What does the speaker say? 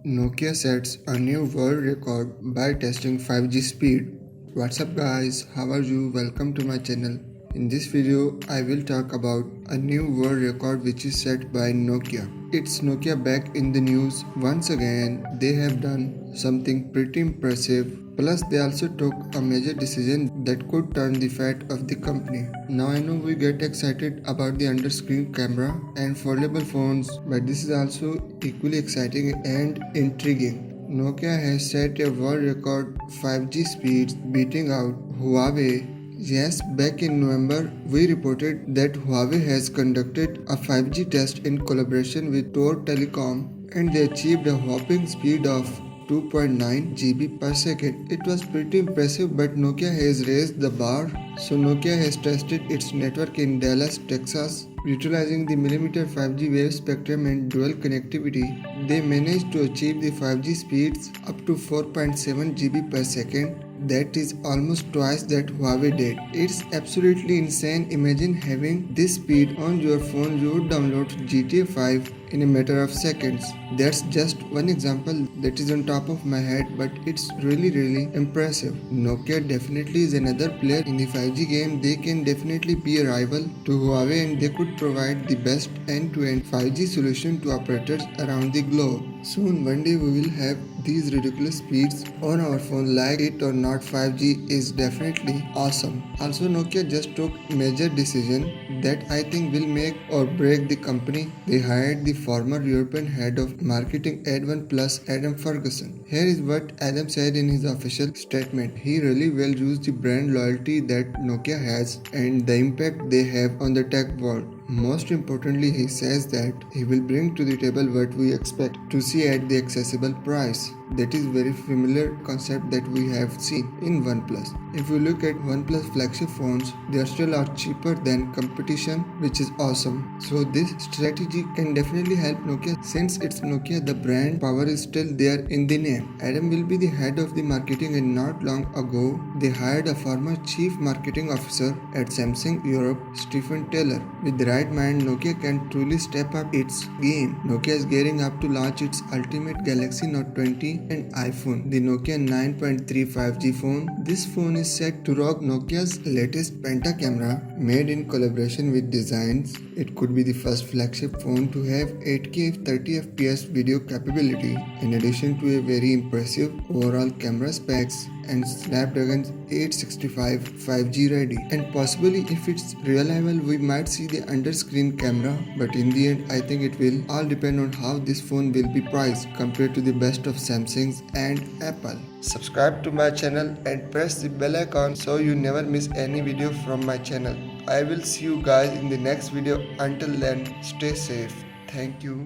Nokia sets a new world record by testing 5G speed. What's up guys, how are you? Welcome to my channel. In this video, I will talk about a new world record which is set by Nokia. It's Nokia back in the news once again. They have done something pretty impressive. Plus, they also took a major decision that could turn the fate of the company. Now, I know we get excited about the under-screen camera and foldable phones, but this is also equally exciting and intriguing. Nokia has set a world record 5G speeds, beating out Huawei. Yes, back in November, we reported that Huawei has conducted a 5G test in collaboration with Tor Telecom, and they achieved a whopping speed of 2.9 GB per second. It was pretty impressive, but Nokia has raised the bar. So Nokia has tested its network in Dallas, Texas, utilizing the millimeter 5G wave spectrum and dual connectivity. They managed to achieve the 5G speeds up to 4.7 GB per second. That is almost twice that Huawei did. It's absolutely insane. Imagine having this speed on your phone. You would download GTA 5 in a matter of seconds. That's just one example that is on top of my head, but it's really impressive. Nokia definitely is another player in the 5G game. They can definitely be a rival to Huawei, and they could provide the best end-to-end 5G solution to operators around the globe. Soon one day we will have these ridiculous speeds on our phone. Like it or not, 5G is definitely awesome. Also, Nokia just took major decision that I think will make or break the company. They hired the former European head of marketing at OnePlus, Adam Ferguson. Here is what Adam said in his official statement. He really well used the brand loyalty that Nokia has and the impact they have on the tech world. Most importantly, he says that he will bring to the table what we expect to see at the accessible price. That is very familiar concept that we have seen in OnePlus. If you look at OnePlus flagship phones, they are still are cheaper than competition, which is awesome. So this strategy can definitely help Nokia. Since it's Nokia, the brand power is still there in the name. Adam will be the head of the marketing, and not long ago they hired a former chief marketing officer at Samsung Europe, Stephen Taylor. With the right mind, Nokia can truly step up its game. Nokia is gearing up to launch its ultimate Galaxy Note 20 and iPhone, the Nokia 9.3 5G phone. This phone is set to rock Nokia's latest Penta camera, made in collaboration with Designs. It could be the first flagship phone to have 8K 30fps video capability, in addition to a very impressive overall camera specs and Snapdragon 865 5G ready. And possibly if it's reliable, we might see the under-screen camera, but in the end I think it will all depend on how this phone will be priced compared to the best of Samsung's and Apple. Subscribe to my channel and press the bell icon so you never miss any video from my channel. I will see you guys in the next video. Until then, stay safe. Thank you.